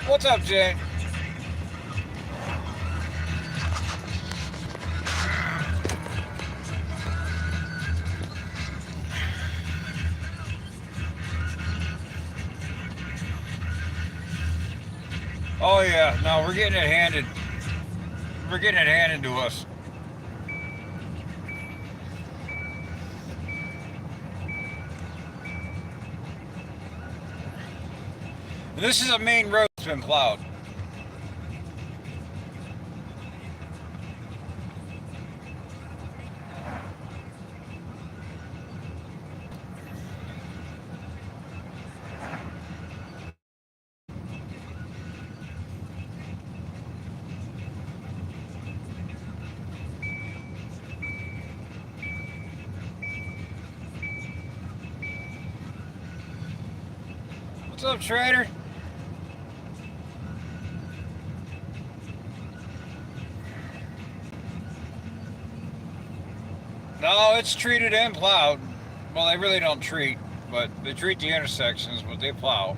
What's up, Jane? Oh yeah, no, we're getting it handed. We're getting it handed to us. This is a main road that's been plowed. What's up, Schrader? No, it's treated and plowed. Well, they really don't treat, but they treat the intersections, but they plow.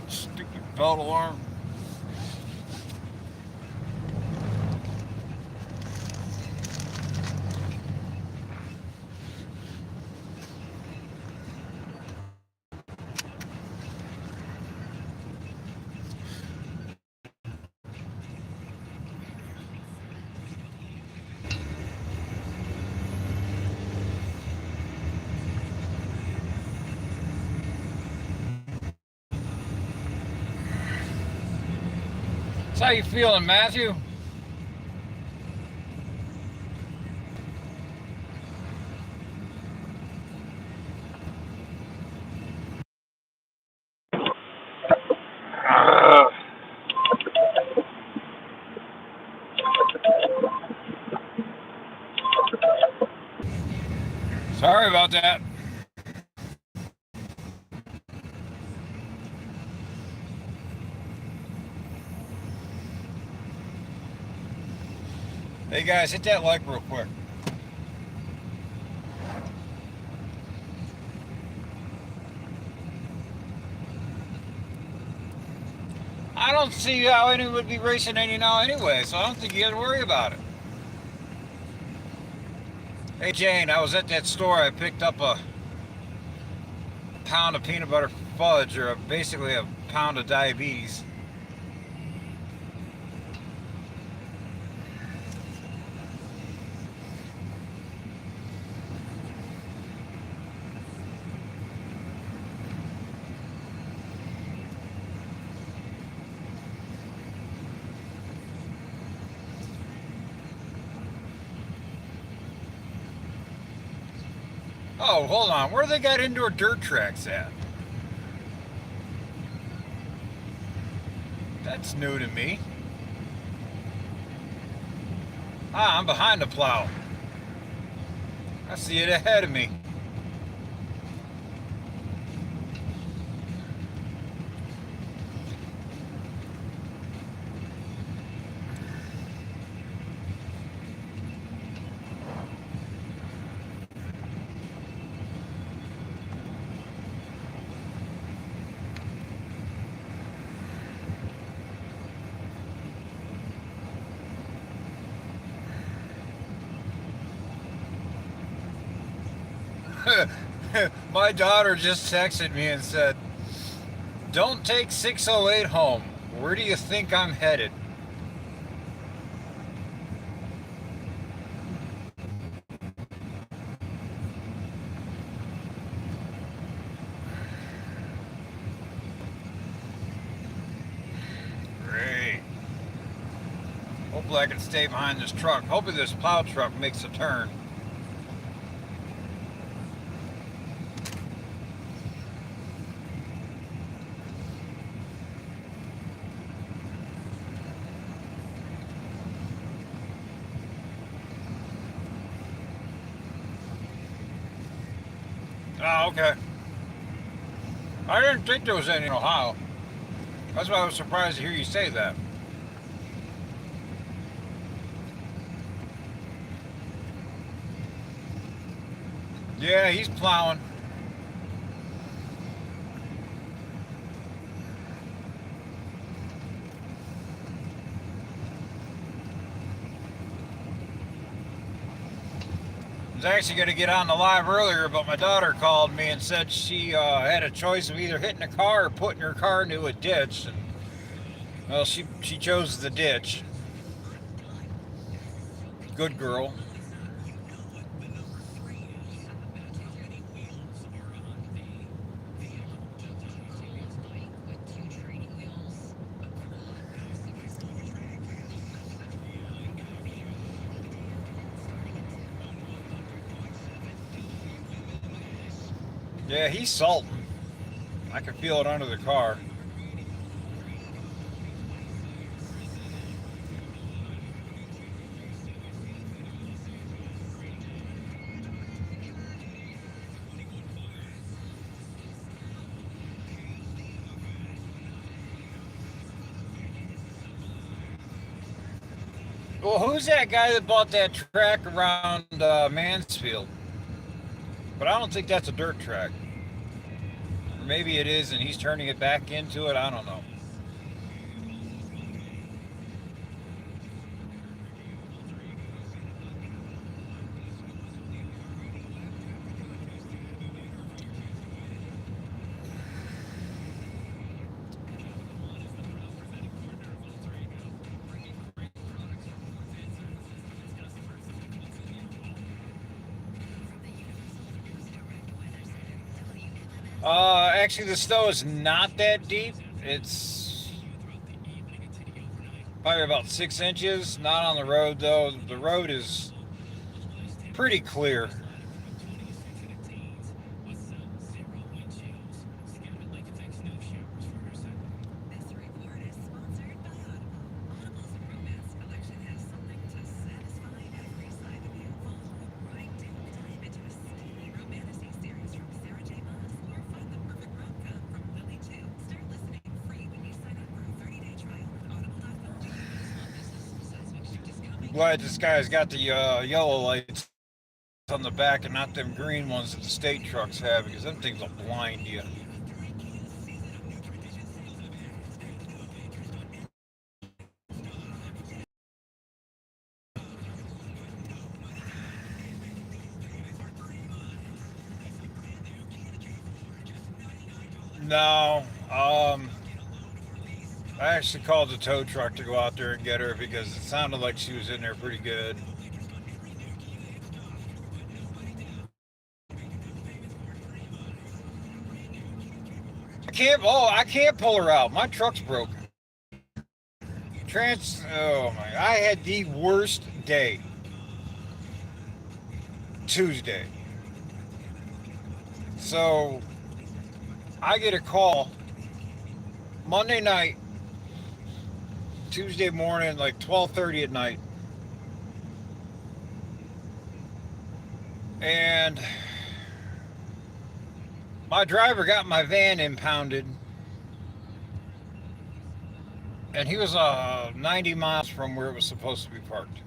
Stupid belt alarm. So how you feeling, Matthew? Sorry about that. Hey guys, hit that like real quick. I don't see how anyone would be racing any now anyway, so I don't think you have to worry about it. Hey Jane, I was at that store. I picked up a pound of peanut butter fudge, or basically a pound of diabetes. Oh, hold on. Where they got indoor dirt tracks at? That's new to me. Ah, I'm behind the plow. I see it ahead of me. My daughter just texted me and said, "Don't take 608 home. Where do you think I'm headed?" Great. Hopefully I can stay behind this truck. Hopefully this plow truck makes a turn. Oh, okay. I didn't think there was any in Ohio. That's why I was surprised to hear you say that. Yeah, he's plowing. I was actually going to get on the live earlier, but my daughter called me and said she had a choice of either hitting a car or putting her car into a ditch. And well, she chose the ditch. Good girl. Yeah, he's salting. I can feel it under the car. Well, who's that guy that bought that track around Mansfield? But I don't think that's a dirt track. Or maybe it is, and he's turning it back into it. I don't know. Actually, the snow is not that deep. It's probably about 6 inches. Not on the road though. The road is pretty clear. Glad this guy's got the yellow lights on the back and not them green ones that the state trucks have, because them things will blind you. No, I actually called the tow truck to go out there and get her because it sounded like she was in there pretty good. I can't pull her out. My truck's broken. Oh my, I had the worst day. Tuesday. So I get a call Monday night, Tuesday morning, like 12:30 at night. And my driver got my van impounded, and he was 90 miles from where it was supposed to be parked.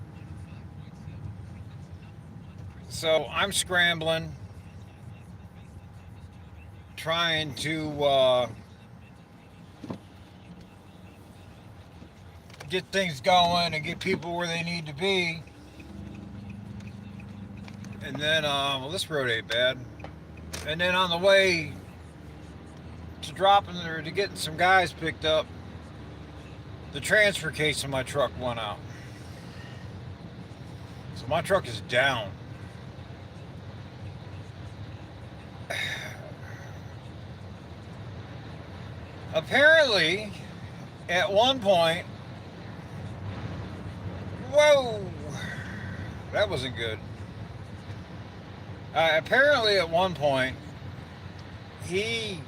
So I'm scrambling, trying to get things going and get people where they need to be. And then, well, this road ain't bad. And then on the way to dropping or to getting some guys picked up, the transfer case in my truck went out. So my truck is down. Apparently, at one point, whoa, that wasn't good. Apparently, at one point, he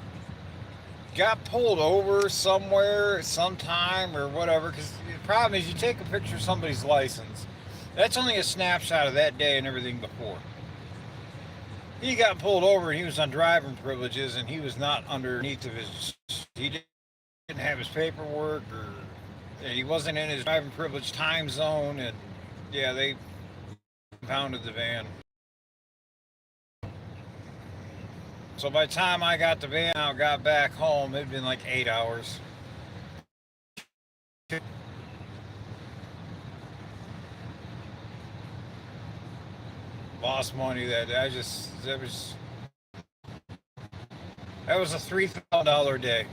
got pulled over somewhere, sometime, or whatever. Because the problem is, you take a picture of somebody's license. That's only a snapshot of that day and everything before. He got pulled over and he was on driving privileges and he was not underneath of his. He didn't have his paperwork, or he wasn't in his driving privilege time zone, and yeah, they impounded the van. So by the time I got the van out, got back home, it'd been like 8 hours. Lost money that day. That was a $3,000 day.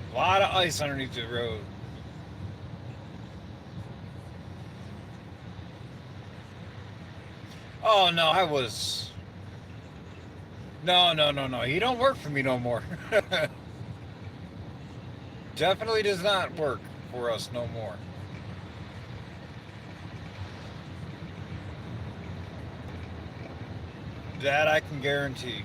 A lot of ice underneath the road. Oh no, I was. No, no, no, no. He don't work for me no more. Definitely does not work for us no more. That I can guarantee.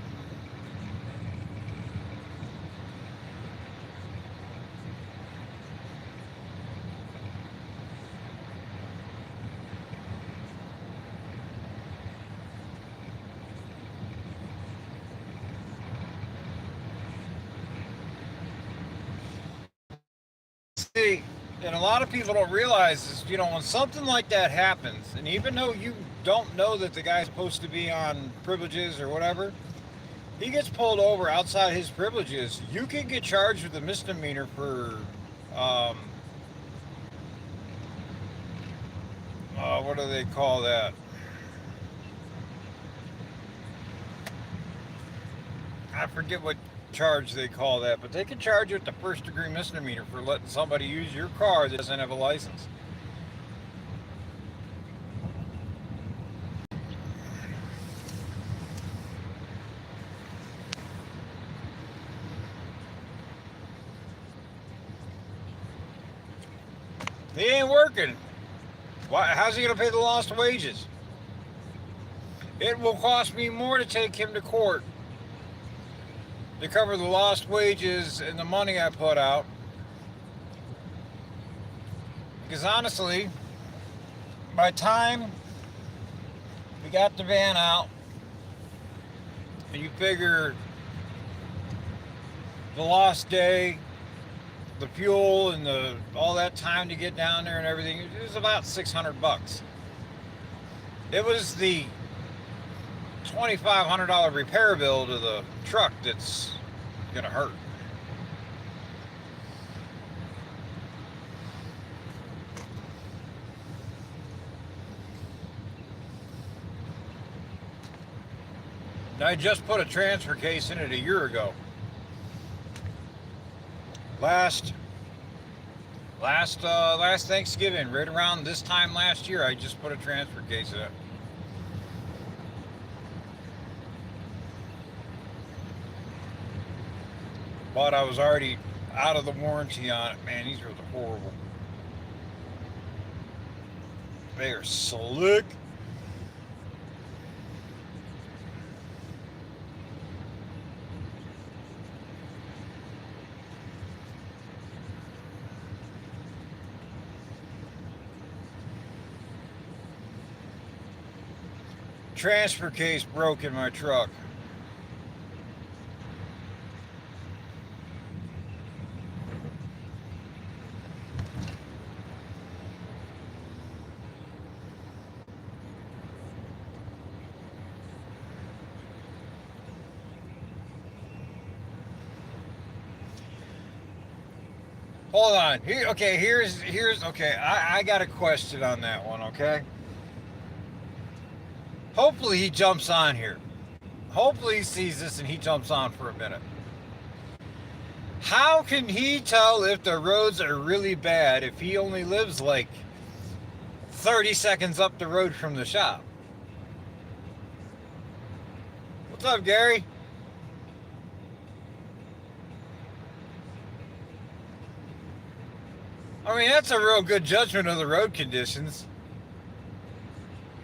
See, and a lot of people don't realize is, when something like that happens, and even though you don't know that the guy's supposed to be on privileges or whatever, he gets pulled over outside his privileges, you can get charged with a misdemeanor for, um, what do they call that? I forget what charge they call that, but they can charge you with the first degree misdemeanor for letting somebody use your car that doesn't have a license. He ain't working. Why? How's he gonna pay the lost wages? It will cost me more to take him to court to cover the lost wages and the money I put out. Because honestly, by the time we got the van out, and you figure the lost day, the fuel, and the all that time to get down there and everything, it was about $600. It was the $2,500 repair bill to the truck that's gonna hurt. I just put a transfer case in it a year ago. Last last Thanksgiving, right around this time last year, I just put a transfer case in it. But I was already out of the warranty on it. Man, these roads are horrible. They are slick. Transfer case broke in my truck. Hold on. Here, okay. Here's okay. I got a question on that one. Okay. Hopefully he jumps on here. Hopefully he sees this and he jumps on for a minute. How can he tell if the roads are really bad if he only lives like 30 seconds up the road from the shop? What's up, Gary? I mean, that's a real good judgment of the road conditions.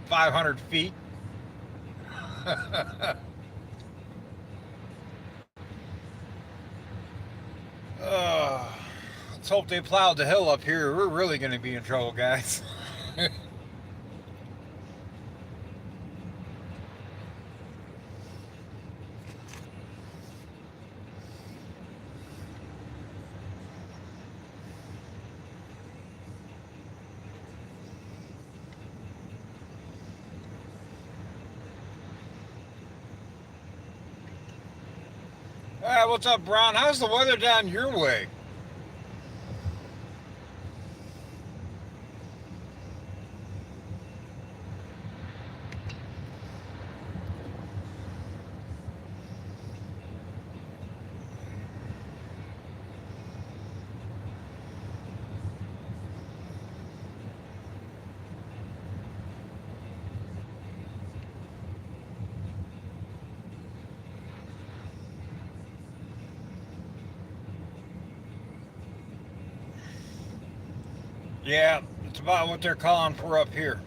500 feet. Let's hope they plowed the hill up here. We're really going to be in trouble, guys. what's up, Brown? How's the weather down your way? Yeah, it's about what they're calling for up here.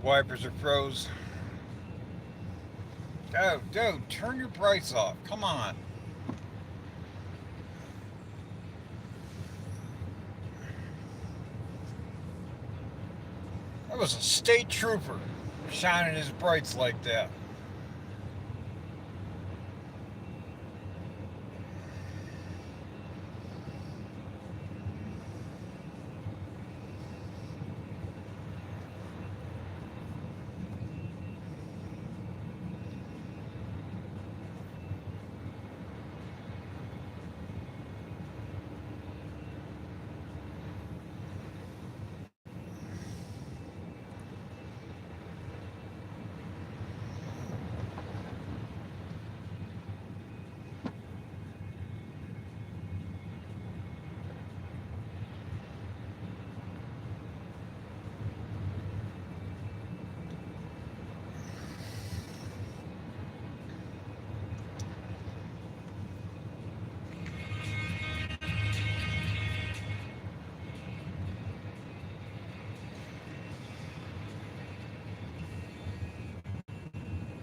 Wipers are froze. Dude, turn your brights off. Come on. That was a state trooper shining his brights like that.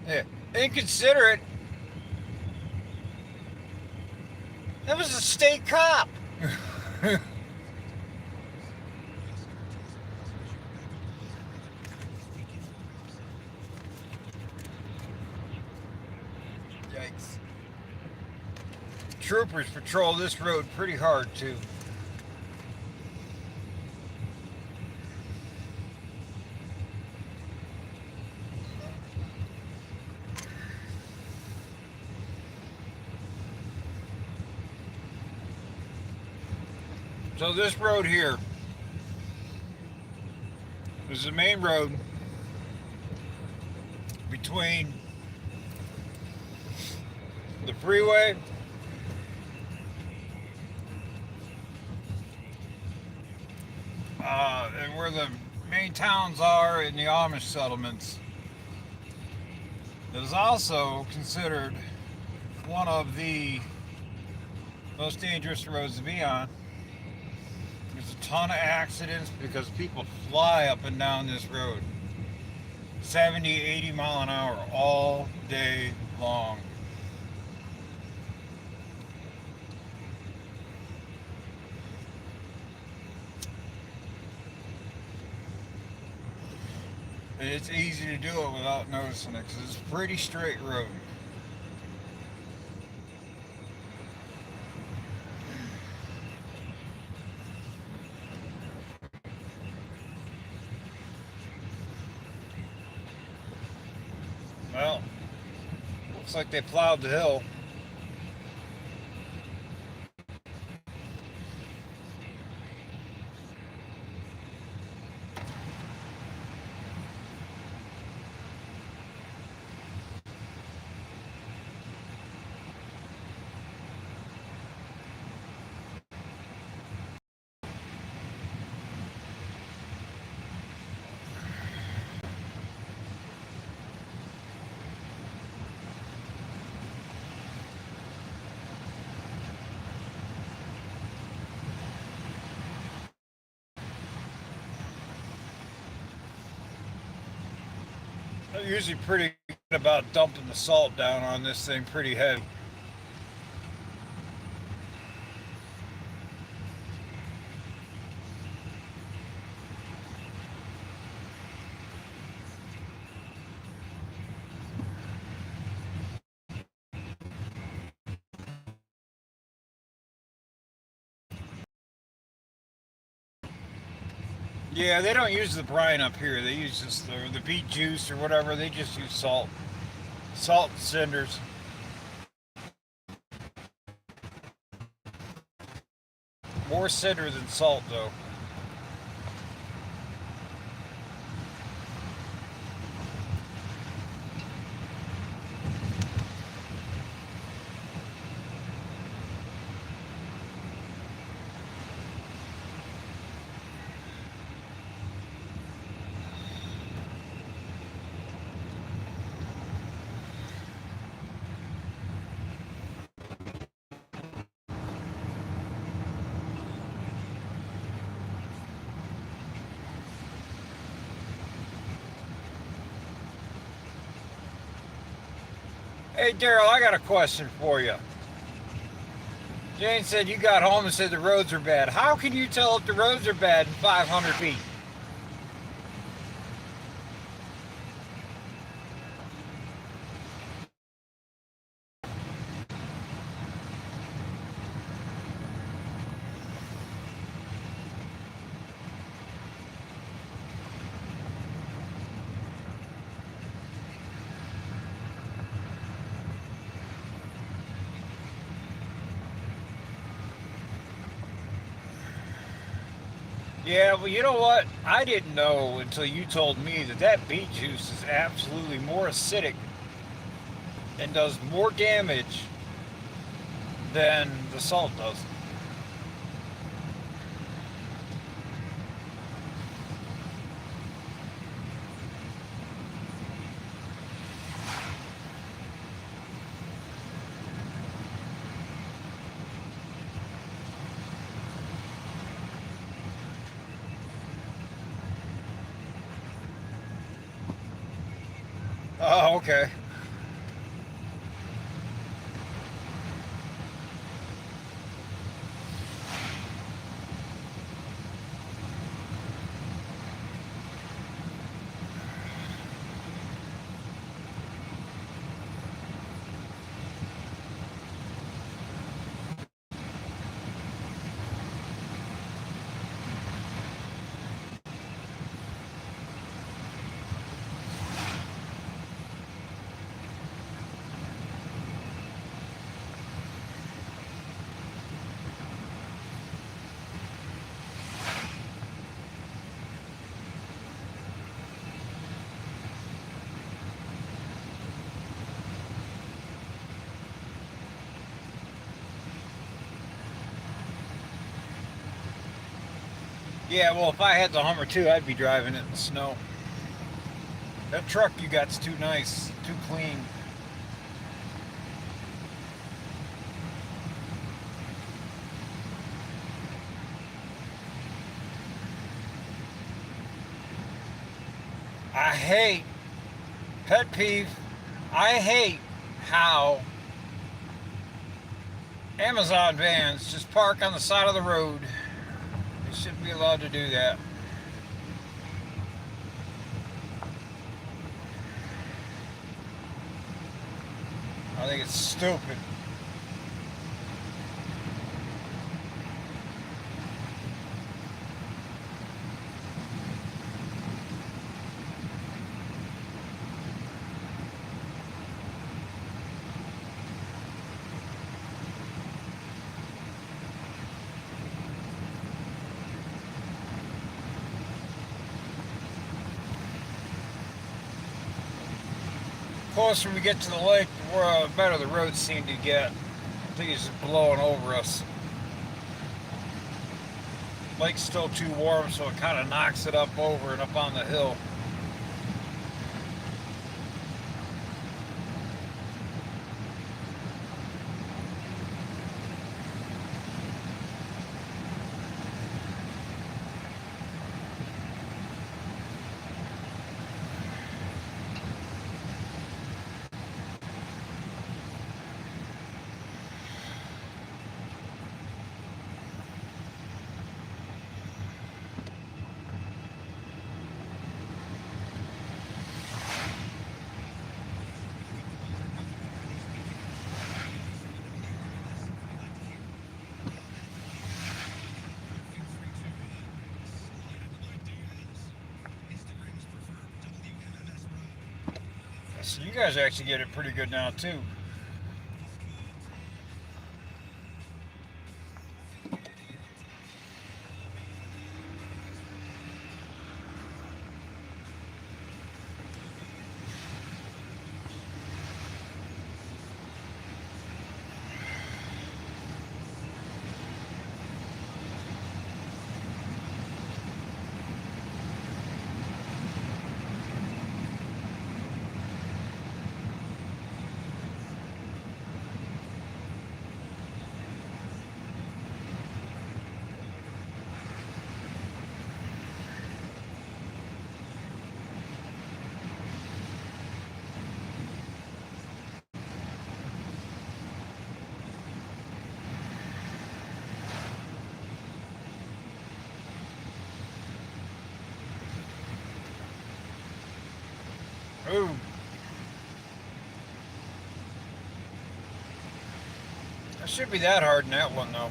Yeah. Inconsiderate. That was a state cop. Yikes. Troopers patrol this road pretty hard, too. So this road here is the main road between the freeway and where the main towns are in the Amish settlements. It is also considered one of the most dangerous roads to be on. There's a ton of accidents because people fly up and down this road 70, 80 mile an hour all day long. And it's easy to do it without noticing it because it's a pretty straight road. Well, looks like they plowed the hill. They're usually pretty good about dumping the salt down on this thing pretty heavy. Yeah, they don't use the brine up here. They use just the beet juice or whatever. They just use salt and cinders. More cinder than salt, though. Hey, Daryl, I got a question for you. Jane said you got home and said the roads are bad. How can you tell if the roads are bad in 500 feet? Yeah, well, you know what? I didn't know until you told me that that beet juice is absolutely more acidic and does more damage than the salt does. Oh, okay. Yeah, well, if I had the Hummer too, I'd be driving it in the snow. That truck you got's too nice, too clean. I hate, pet peeve, I hate how Amazon vans just park on the side of the road. They shouldn't be allowed to do that. I think it's stupid. The closer we get to the lake, the better the roads seem to get. I think it's just blowing over us. Lake's still too warm, so it kind of knocks it up over and up on the hill. So you guys actually get it pretty good now too. Ooh. It should be that hard in that one though.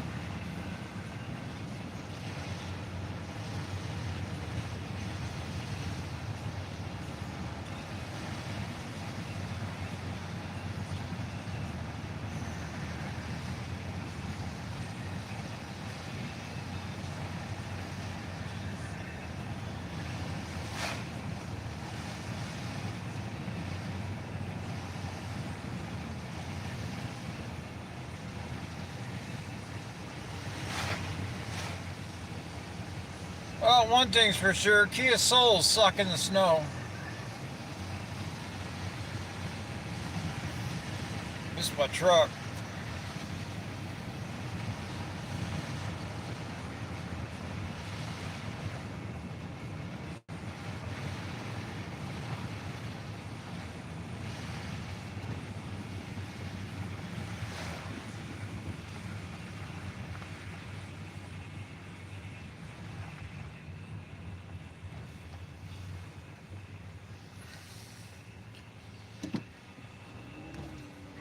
Well, one thing's for sure, Kia Soul's suck in the snow. This is my truck.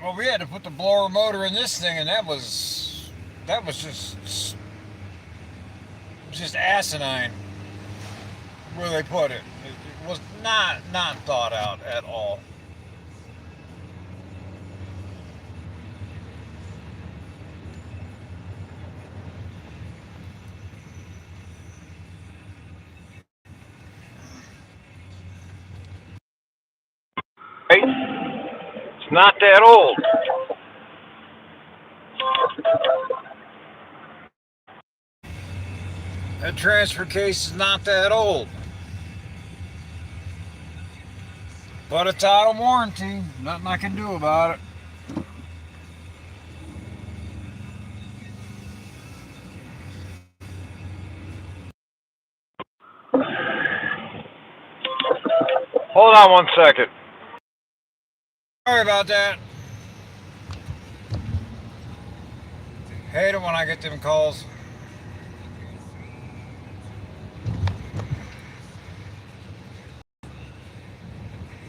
Well, we had to put the blower motor in this thing, and that was just asinine where they put it. It was not thought out at all. Right? It's not that old. That transfer case is not that old. But it's out of warranty. Nothing I can do about it. Hold on 1 second. Sorry about that. Hate it when I get them calls.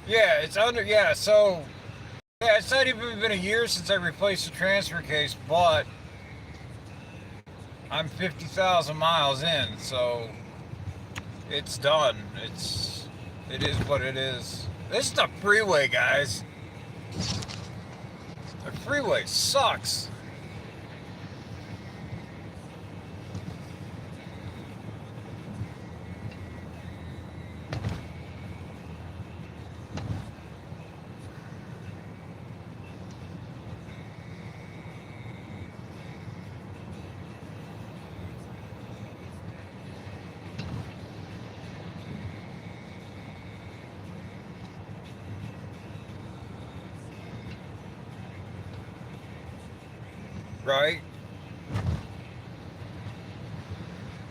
Yeah, it's under. Yeah, so yeah, it's not even been a year since I replaced the transfer case, but I'm 50,000 miles in, so it's done. It is what it is. This is the freeway, guys. The freeway sucks. Right?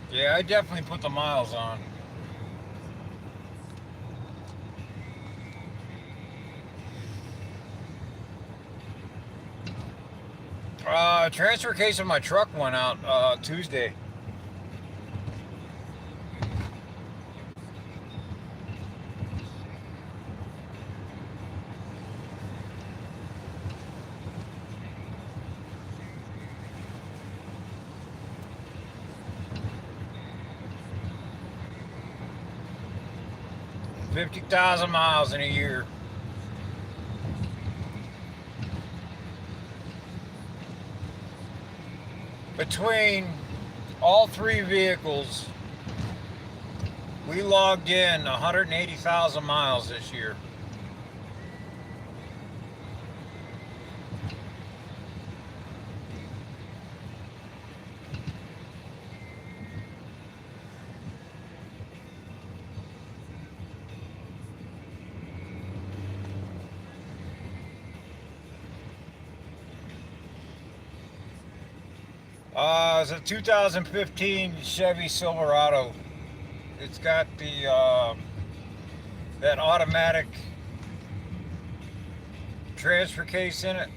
Yeah, I definitely put the miles on. Transfer case of my truck went out Tuesday. $50,000 miles in a year. Between all three vehicles, we logged in 180,000 miles this year. It's a 2015 Chevy Silverado. It's got the that automatic transfer case in it,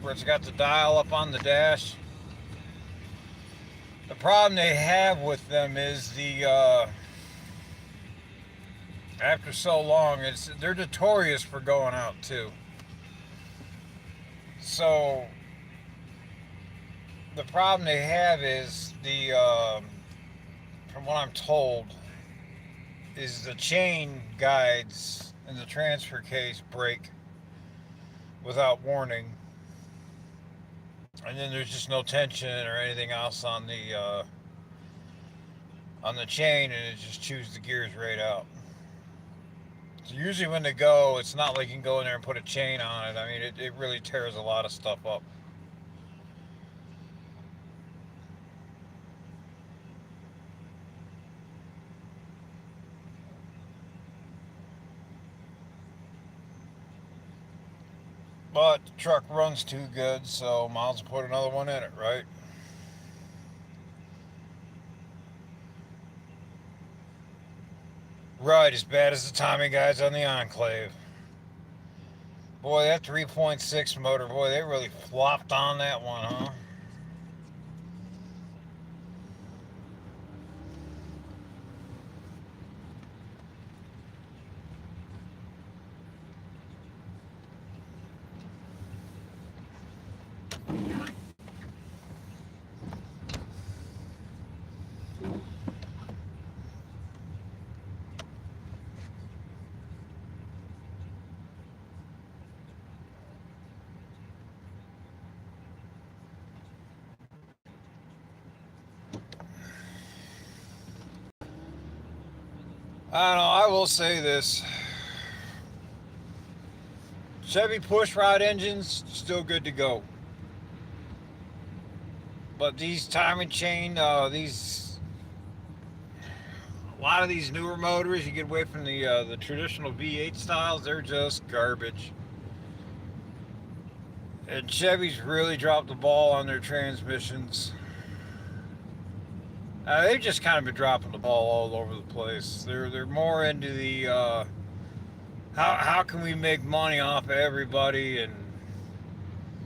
where it's got the dial up on the dash. The problem they have with them is after so long, they're notorious for going out too. So the problem they have is from what I'm told, is the chain guides in the transfer case break without warning, and then there's just no tension or anything else on the chain, and it just chews the gears right out. So usually when they go, it's not like you can go in there and put a chain on it. I mean, it really tears a lot of stuff up. But the truck runs too good, so might as well put another one in it, right? Right, as bad as the Tommy guys on the Enclave. Boy, that 3.6 motor, boy, they really flopped on that one, huh? I don't know, I will say this. Chevy pushrod engines, still good to go. But these timing chain, a lot of these newer motors, you get away from the traditional V8 styles, they're just garbage. And Chevy's really dropped the ball on their transmissions. They've just kind of been dropping the ball all over the place. They're more into the how can we make money off of everybody and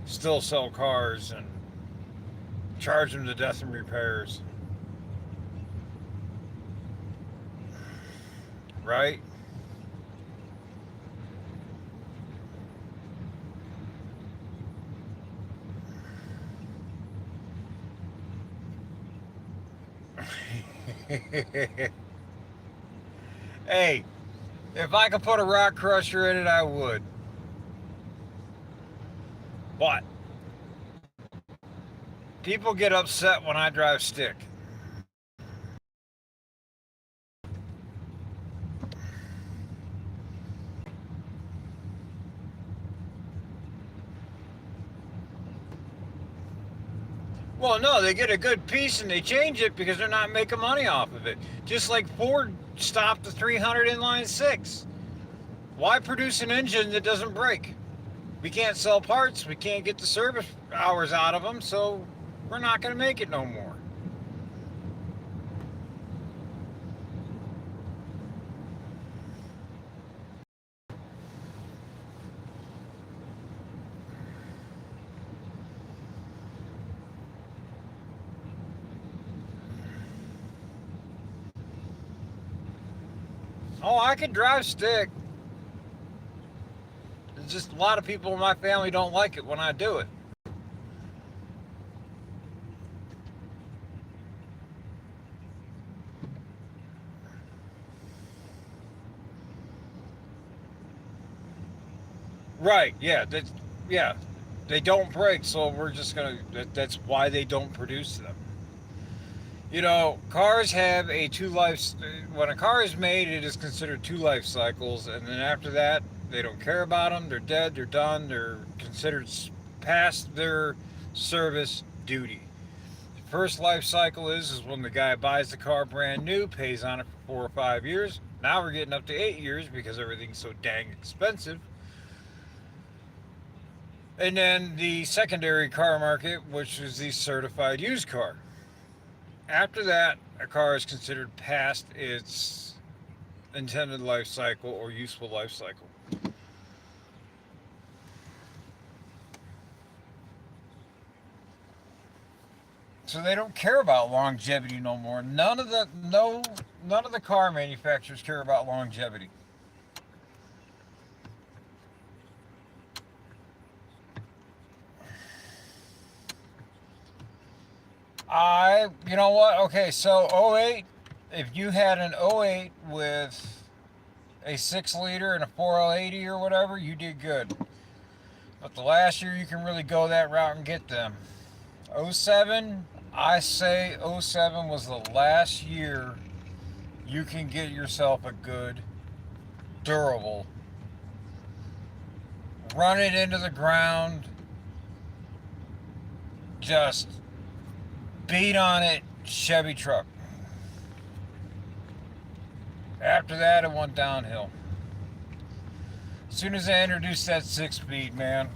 still sell cars and charge them to death in repairs, right? Hey, if I could put a rock crusher in it, I would. But people get upset when I drive stick. Well, no, they get a good piece and they change it because they're not making money off of it. Just like Ford stopped the 300 inline six. Why produce an engine that doesn't break? We can't sell parts, we can't get the service hours out of them, so we're not going to make it no more. Oh, I can drive stick. It's just a lot of people in my family don't like it when I do it. Right, yeah, yeah. They don't break, so we're just gonna. That's why they don't produce them. You know, cars have a two life. When a car is made, it is considered two life cycles, and then after that, they don't care about them. They're dead. They're done. They're considered past their service duty. The first life cycle is when the guy buys the car brand new, pays on it for 4 or 5 years. Now we're getting up to 8 years because everything's so dang expensive. And then the secondary car market, which is the certified used car. After that, a car is considered past its intended life cycle or useful life cycle. So they don't care about longevity no more. None of the car manufacturers care about longevity. You know what? Okay, so '08, if you had an '08 with a 6 liter and a 4L80 or whatever, you did good. But the last year you can really go that route and get them. '07, I say '07 was the last year you can get yourself a good, durable, run it into the ground, just beat on it Chevy truck. After that, it went downhill. As soon as I introduced that 6-speed, man,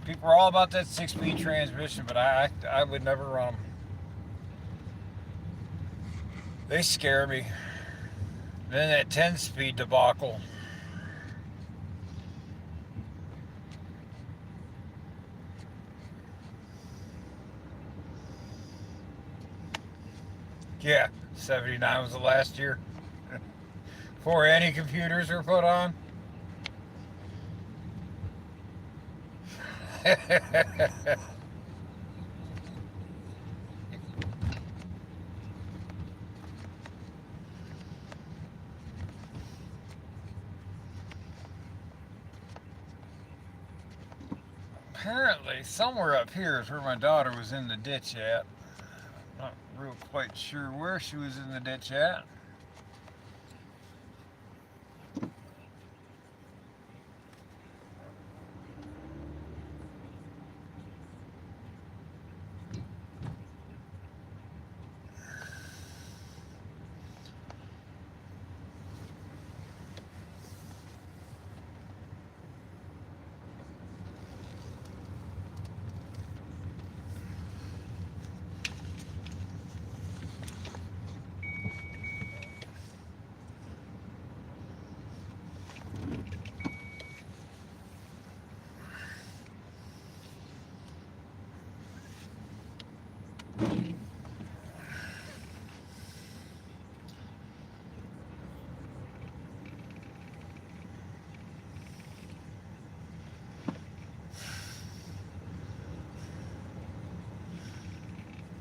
people are all about that 6-speed transmission, but I would never run them. They scare me. Then that 10-speed debacle. Yeah, 79 was the last year. Before any computers were put on. Apparently, somewhere up here is where my daughter was in the ditch at. Not real quite sure where she was in the ditch at.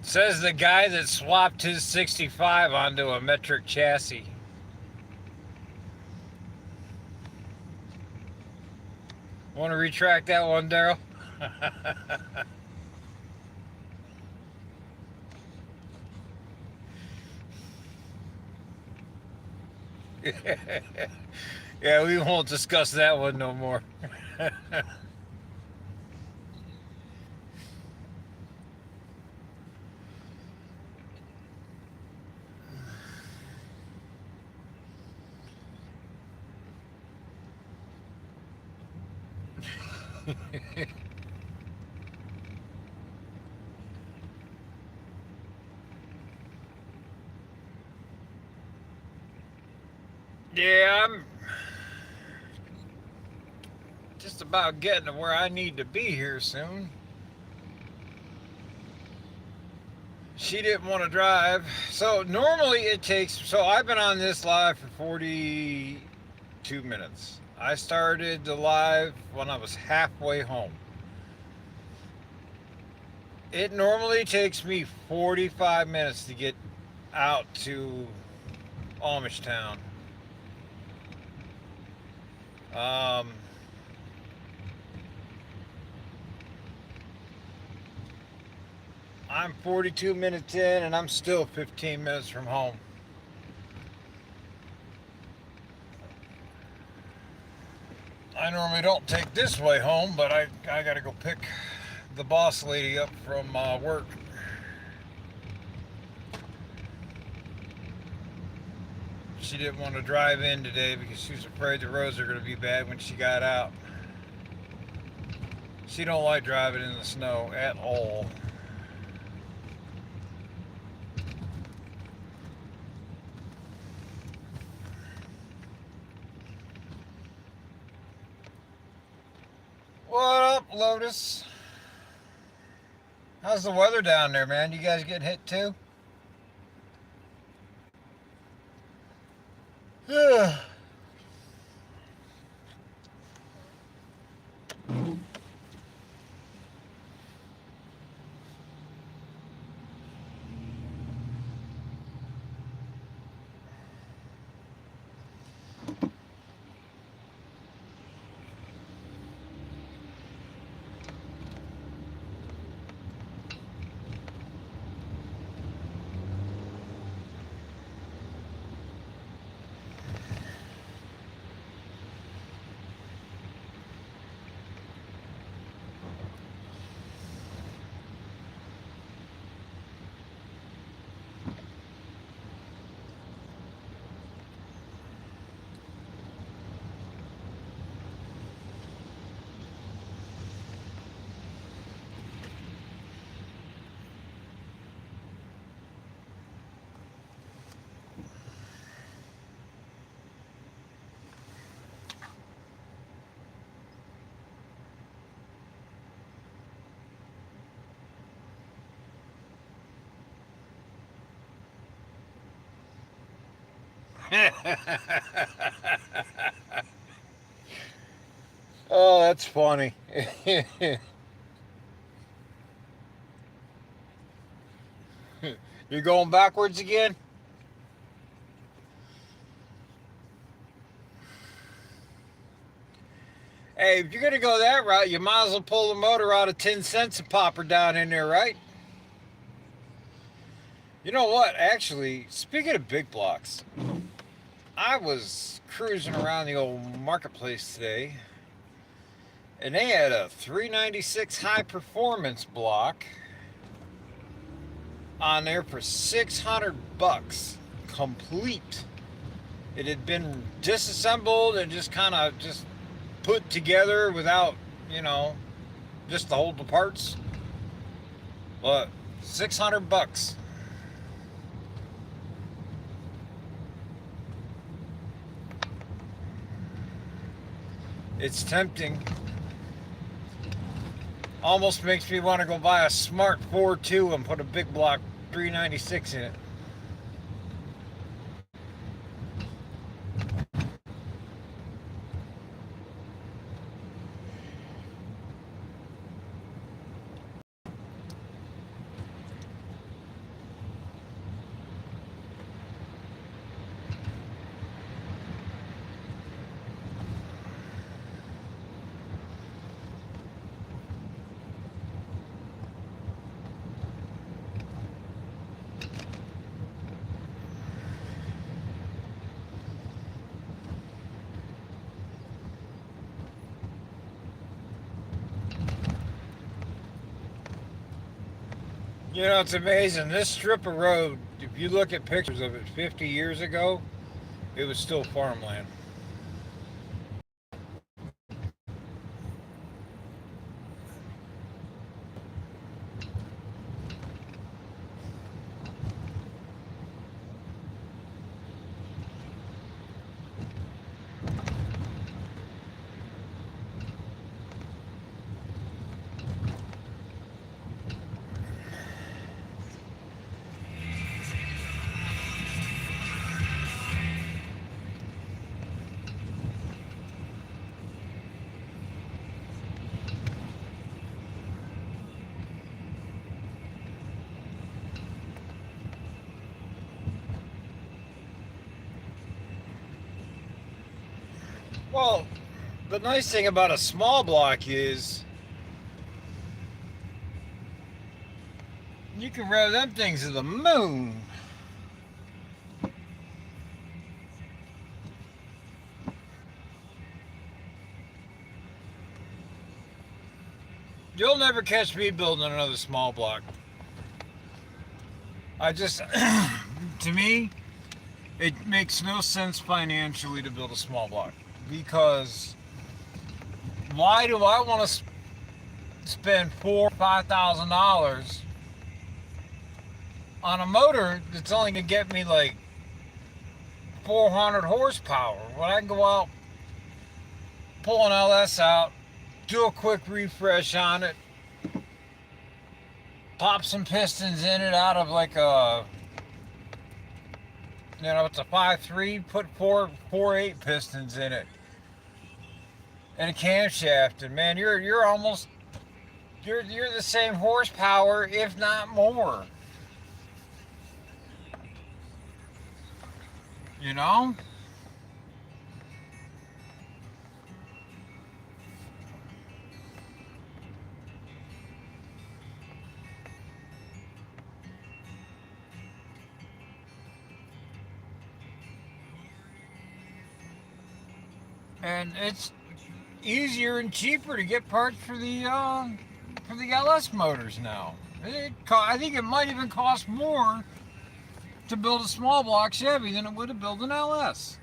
Says the guy that swapped his 65 onto a metric chassis. Want to retract that one, Daryl? Yeah, we won't discuss that one no more. Yeah, I'm just about getting to where I need to be here soon. She didn't want to drive. So normally it takes, so I've been on this live for 42 minutes. I started the live when I was halfway home. It normally takes me 45 minutes to get out to Amish Town. Um, I'm 42 minutes in and I'm still 15 minutes from home. I normally don't take this way home, but I gotta go pick the boss lady up from work. She didn't want to drive in today because she was afraid the roads are going to be bad when she got out. She don't like driving in the snow at all. What up, Lotus? How's the weather down there, man? You guys getting hit too? Yeah. Oh, that's funny. You're going backwards again? Hey, if you're gonna go that route, you might as well pull the motor out of 10 cents a popper down in there, right? You know what? Actually, speaking of big blocks, I was cruising around the old marketplace today, and they had a 396 high performance block on there for 600 bucks, complete. It had been disassembled and just kind of just put together without, you know, just to hold the parts. But 600 bucks. It's tempting. Almost makes me want to go buy a Smart 4.2 and put a big block 396 in it. You know, it's amazing. This strip of road, if you look at pictures of it 50 years ago, it was still farmland. Well, the nice thing about a small block is You can rev them things to the moon. You'll never catch me building another small block. I just, to me, it makes no sense financially to build a small block, because why do I want to spend $4,000 or $5,000 on a motor that's only gonna get me like 400 horsepower when I can go out, pull an LS out, do a quick refresh on it, pop some pistons in it out of like a, it's a 5.3, put 4.8 pistons in it, and a camshaft, and man, you're almost, you're the same horsepower, if not more. You know? And it's easier and cheaper to get parts for the LS motors now. I think it might even cost more to build a small block Chevy than it would to build an LS.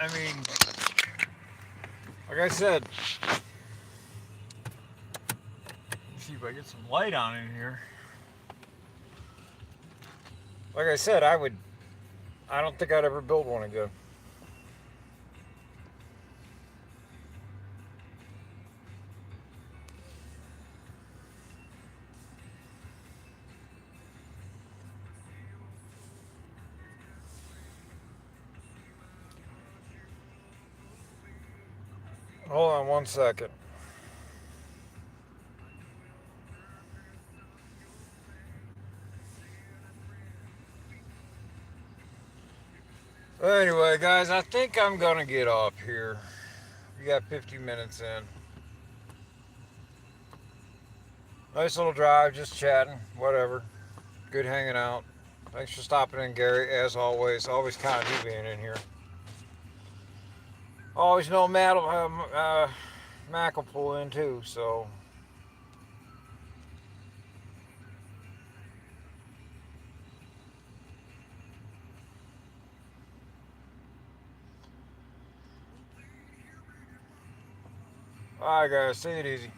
I mean, like I said, let's see if I get some light on in here. Like I said, I don't think I'd ever build one again. Hold on 1 second. Anyway, guys, I think I'm gonna get off here. We got 50 minutes in. Nice little drive, just chatting, whatever. Good hanging out. Thanks for stopping in, Gary, as always. Always kind of you being in here. Always know Mac will pull in too, so. Alright, guys, take it easy.